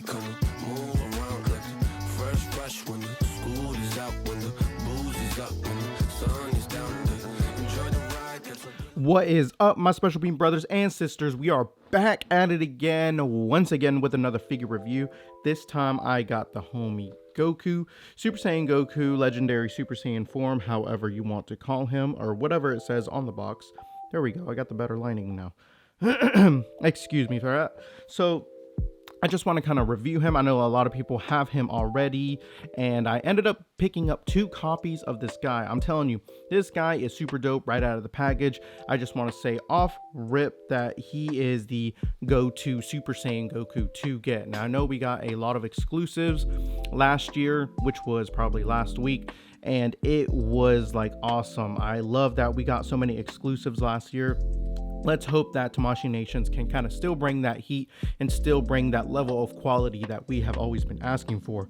You come and move around like a fresh brush when the school is out, when the booze is up, when the sun is down. Enjoy the ride. What is up, my special bean brothers and sisters? We are back at it again, once again with another figure review. This time I got the homie Goku, Super Saiyan Goku, legendary Super Saiyan form, however you want to call him, or whatever it says on the box. There we go, I got the better lining now. Excuse me for that. So I just want to kind of review him. I know a lot of people have him already, and I ended up picking up 2 copies of this guy. I'm telling you, this guy is super dope right out of the package. I just want to say off rip that he is the go-to Super Saiyan Goku to get. Now, I know we got a lot of exclusives last year, which was probably last week, and it was like awesome. I love that we got so many exclusives last year. Let's hope that Tamashii Nations can kind of still bring that heat and still bring that level of quality that we have always been asking for.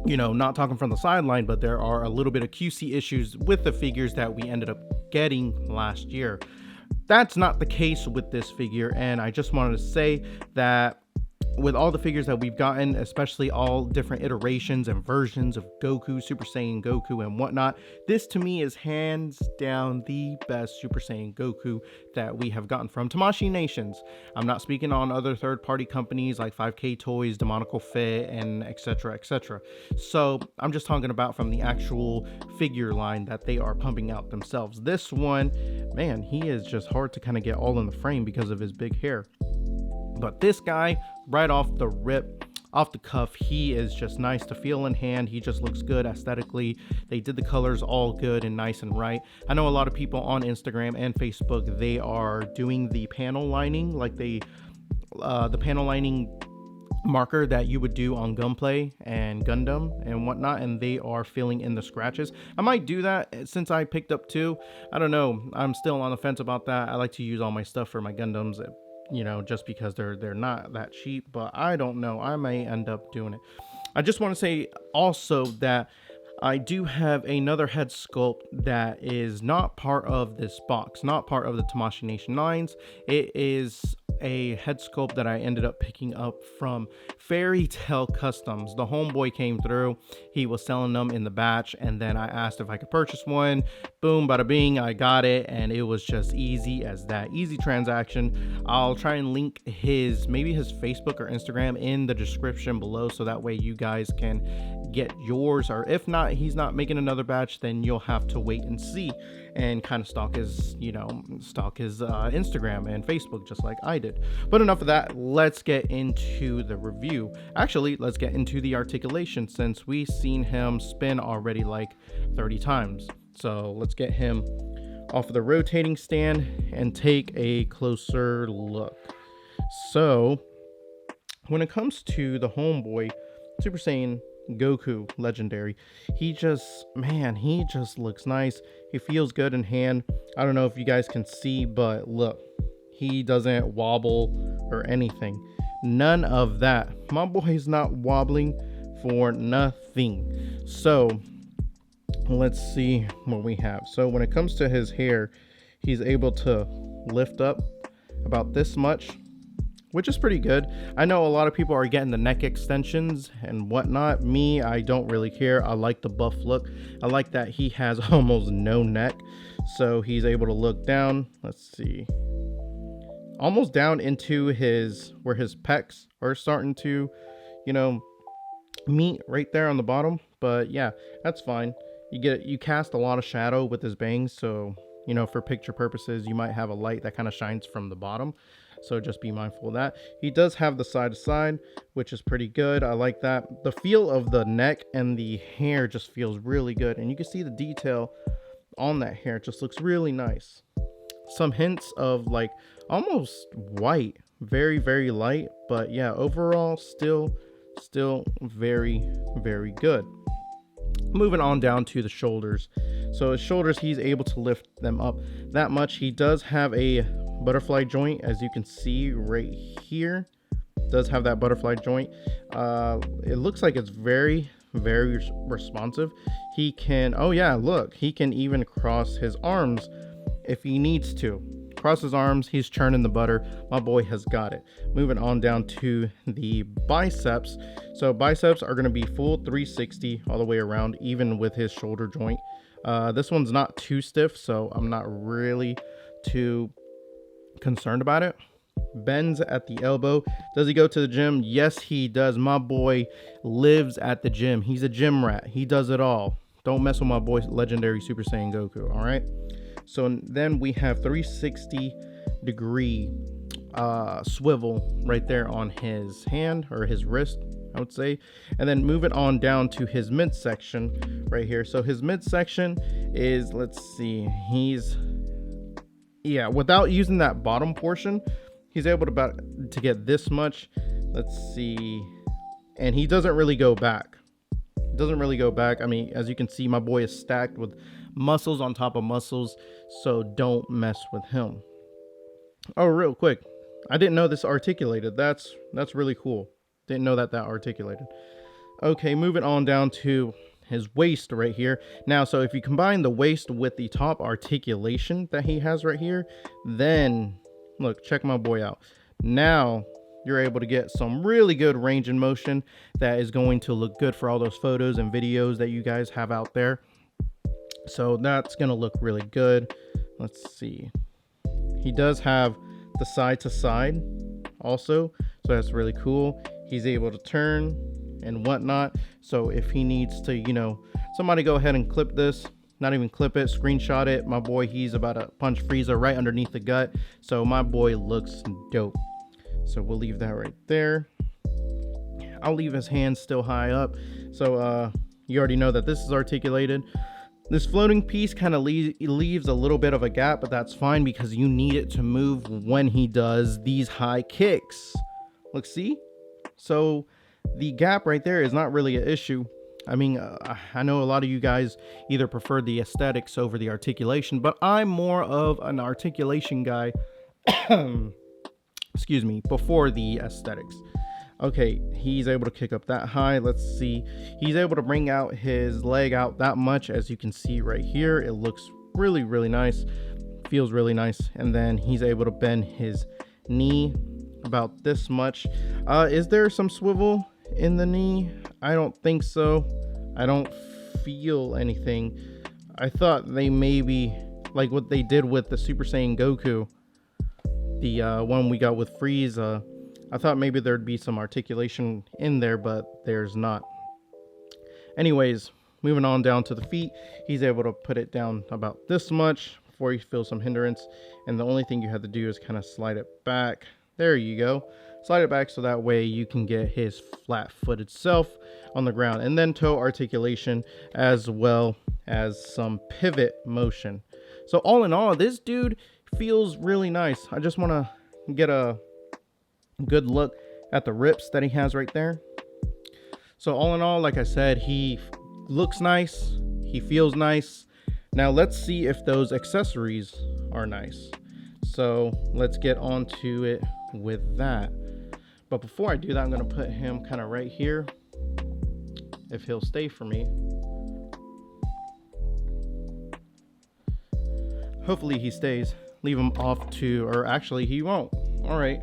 You know, not talking from the sideline, but there are a little bit of QC issues with the figures that we ended up getting last year. That's not the case with this figure, and I just wanted to say that with all the figures that we've gotten, especially all different iterations and versions of Goku, Super Saiyan Goku, and whatnot, this to me is hands down the best Super Saiyan Goku that we have gotten from Tamashii Nations. I'm not speaking on other third-party companies like 5K Toys, Demonical Fit, and etc, etc. So I'm just talking about from the actual figure line that they are pumping out themselves. This one, man, he is just hard to kind of get all in the frame because of his big hair. But this guy, right off the rip, off the cuff, he is just nice to feel in hand. He just looks good aesthetically. They did the colors all good and nice and right. I know a lot of people on Instagram and Facebook, they are doing the panel lining, like the panel lining marker that you would do on Gunplay and Gundam and whatnot, and they are filling in the scratches. I might do that since I picked up 2. I don't know. I'm still on the fence about that. I like to use all my stuff for my Gundams, you know, just because they're not that cheap, but I don't know, I may end up doing it. I just want to say also that I do have another head sculpt that is not part of this box, not part of the Tamashii Nation lines. It is a head sculpt that I ended up picking up from Fairy Tail Customs. The homeboy came through, he was selling them in the batch, and then I asked if I could purchase one. Boom, bada bing, I got it, and it was just easy as that. Easy transaction. I'll try and link maybe his Facebook or Instagram in the description below, so that way you guys can get yours, or if not, he's not making another batch, then you'll have to wait and see and kind of stalk his Instagram and Facebook just like I did. But enough of that, let's get into the review. Actually, let's get into the articulation, since we've seen him spin already like 30 times. So let's get him off of the rotating stand and take a closer look. So when it comes to the homeboy, Super Saiyan Goku legendary, he just looks nice. He feels good in hand. I don't know if you guys can see, but look, he doesn't wobble or anything. None of that. My boy's not wobbling for nothing. So let's see what we have. So when it comes to his hair, he's able to lift up about this much, which is pretty good. I know a lot of people are getting the neck extensions and whatnot. Me, I don't really care. I like the buff look. I like that he has almost no neck, so he's able to look down. Let's see, almost down into where his pecs are starting to, meet right there on the bottom. But yeah, that's fine. You cast a lot of shadow with his bangs, so for picture purposes, you might have a light that kind of shines from the bottom. So just be mindful of that. He does have the side to side, which is pretty good. I like that. The feel of the neck and the hair just feels really good. And you can see the detail on that hair. It just looks really nice. Some hints of like almost white, very, very light. But yeah, overall still very, very good. Moving on down to the shoulders. So his shoulders, he's able to lift them up that much. He does have a butterfly joint, as you can see right here. Does have that butterfly joint. It looks like it's very, very responsive. He can, oh yeah, look, he can even cross his arms if he needs to. cross his arms, he's churning the butter. My boy has got it. Moving on down to the biceps. So biceps are going to be full 360 all the way around, even with his shoulder joint. This one's not too stiff, so I'm not really too concerned about it. Bends at the elbow. Does he go to the gym? Yes, he does. My boy lives at the gym. He's a gym rat. He does it all. Don't mess with my boy legendary Super Saiyan Goku. All right. So then we have 360 degree swivel right there on his hand, or his wrist, I would say. And then moving on down to his midsection right here. So his midsection is, let's see, without using that bottom portion, he's able to get this much. Let's see. And he doesn't really go back. I mean, as you can see, my boy is stacked with muscles on top of muscles, so don't mess with him. Oh, real quick, I didn't know this articulated. That's really cool. Didn't know that articulated. Okay, moving on down to his waist right here. Now, so if you combine the waist with the top articulation that he has right here, then look, check my boy out. Now you're able to get some really good range and motion that is going to look good for all those photos and videos that you guys have out there. So that's going to look really good. Let's see. He does have the side to side also, so that's really cool. He's able to turn and whatnot. So if he needs to, somebody go ahead and clip this, not even clip it, screenshot it. My boy, he's about to punch Frieza right underneath the gut. So my boy looks dope. So we'll leave that right there. I'll leave his hands still high up. So you already know that this is articulated. This floating piece kind of leaves a little bit of a gap, but that's fine because you need it to move when he does these high kicks. Look, see? So the gap right there is not really an issue. I mean, I know a lot of you guys either prefer the aesthetics over the articulation, but I'm more of an articulation guy. Excuse me, before the aesthetics. Okay, he's able to kick up that high. Let's see. He's able to bring out his leg out that much, as you can see right here. It looks really, really nice. Feels really nice. And then he's able to bend his knee about this much. Is there some swivel in the knee? I don't think so. I don't feel anything. I thought they maybe, like what they did with the Super Saiyan Goku, the one we got with Frieza, I thought maybe there'd be some articulation in there, but there's not. Anyways, moving on down to the feet, he's able to put it down about this much before you feel some hindrance, and the only thing you have to do is kind of slide it back. There you go. Slide it back so that way you can get his flat-footed self on the ground, and then toe articulation as well as some pivot motion. So all in all, this dude feels really nice. I just want to get a good look at the rips that he has right there. So all in all, like I said, he looks nice, he feels nice. Now let's see if those accessories are nice. So let's get on to it with that. But before I do that, I'm going to put him kind of right here, if he'll stay for me. Hopefully he stays. Leave him off to, or actually he won't. All right.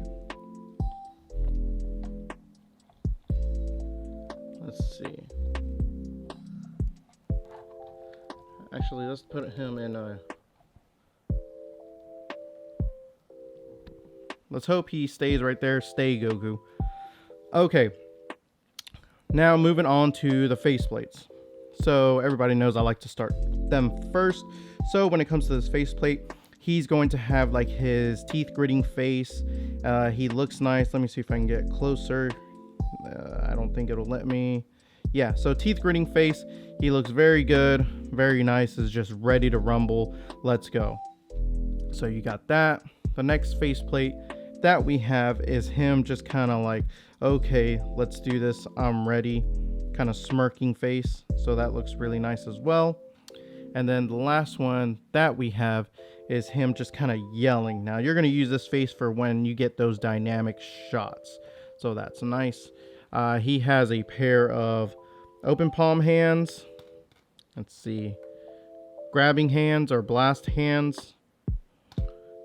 Let's see. Actually, let's put him in a... Let's hope he stays right there. Stay, Goku. Okay. Now moving on to the faceplates. So everybody knows I like to start them first. So when it comes to this faceplate, he's going to have like his teeth gritting face. He looks nice. Let me see if I can get closer. I don't think it'll let me. Yeah, so teeth gritting face. He looks very good. Very nice. Is just ready to rumble. Let's go. So you got that. The next faceplate that we have is him just kind of like, okay, let's do this. I'm ready. Kind of smirking face. So that looks really nice as well. And then the last one that we have is him just kind of yelling. Now you're going to use this face for when you get those dynamic shots. So that's nice. He has a pair of open palm hands. Let's see. Grabbing hands or blast hands.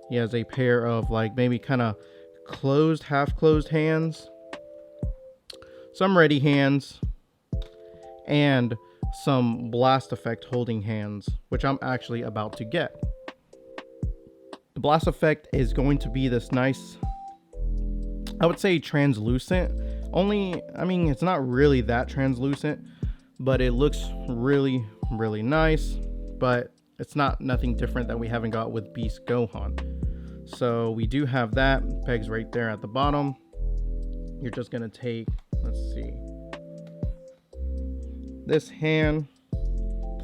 He has a pair of like maybe kind of closed, half closed hands, some ready hands, and some blast effect holding hands, which I'm actually about to get. The blast effect is going to be this nice, I would say translucent. Only, I mean, it's not really that translucent, but it looks really, really nice. But it's not nothing different that we haven't got with Beast Gohan. So we do have that. Pegs right there at the bottom. You're just gonna take, let's see, this hand,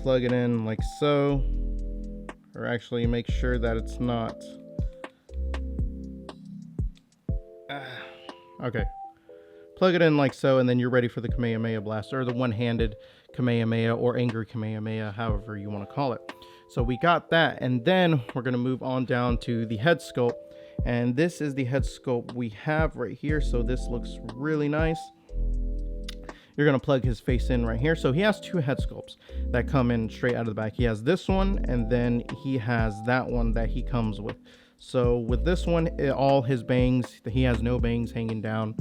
plug it in like so, or actually make sure that it's not. Okay. Plug it in like so, and then you're ready for the Kamehameha Blast, or the one-handed Kamehameha, or Angry Kamehameha, however you want to call it. So we got that, and then we're going to move on down to the head sculpt. And this is the head sculpt we have right here, so this looks really nice. You're going to plug his face in right here. So he has two head sculpts that come in straight out of the back. He has this one, and then he has that one that he comes with. So with this one, all his bangs, he has no bangs hanging down,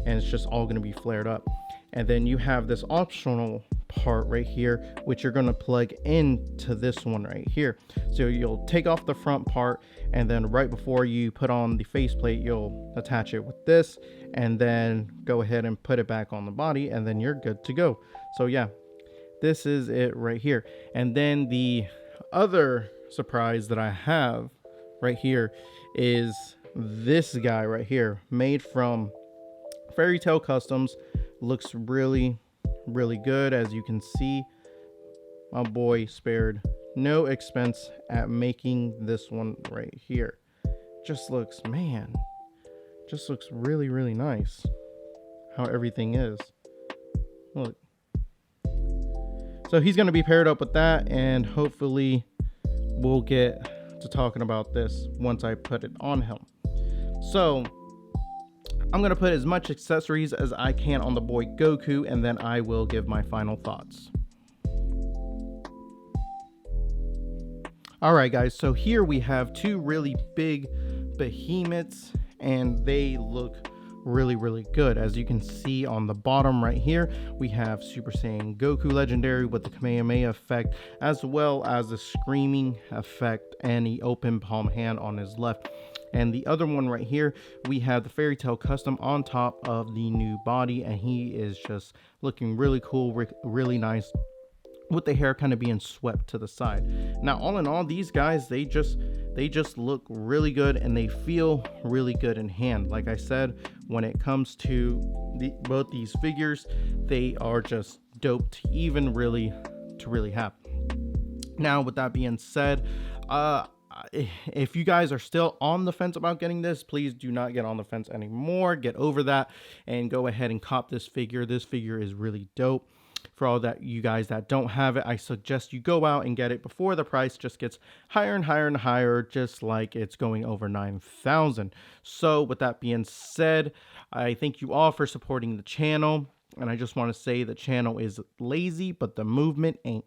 and it's just all going to be flared up. And then you have this optional part right here, which you're going to plug into this one right here. So you'll take off the front part, and then right before you put on the faceplate, you'll attach it with this, and then go ahead and put it back on the body, and then you're good to go. So yeah, this is it right here. And then the other surprise that I have right here is this guy right here, made from Fairy Tail Customs. Looks really, really good. As you can see, my boy spared no expense at making this one right here. Just looks, man, just looks really, really nice how everything is. Look. So he's going to be paired up with that, and hopefully we'll get to talking about this once I put it on him. So I'm going to put as much accessories as I can on the boy Goku, and then I will give my final thoughts. Alright guys, so here we have two really big behemoths, and they look really, really good. As you can see on the bottom right here, we have Super Saiyan Goku Legendary with the Kamehameha effect, as well as the Screaming effect and the open palm hand on his left. And the other one right here, we have the Fairy Tail Custom on top of the new body, and he is just looking really cool, really nice, with the hair kind of being swept to the side. Now, all in all, these guys, they just look really good, and they feel really good in hand. Like I said, when it comes to both these figures, they are just dope to even really have. Now, with that being said, if you guys are still on the fence about getting this, please do not get on the fence anymore. Get over that and go ahead and cop this figure. This figure is really dope. For all that you guys that don't have it, I suggest you go out and get it before the price just gets higher and higher and higher, just like it's going over 9,000. So with that being said, I thank you all for supporting the channel, and I just want to say the channel is lazy, but the movement ain't.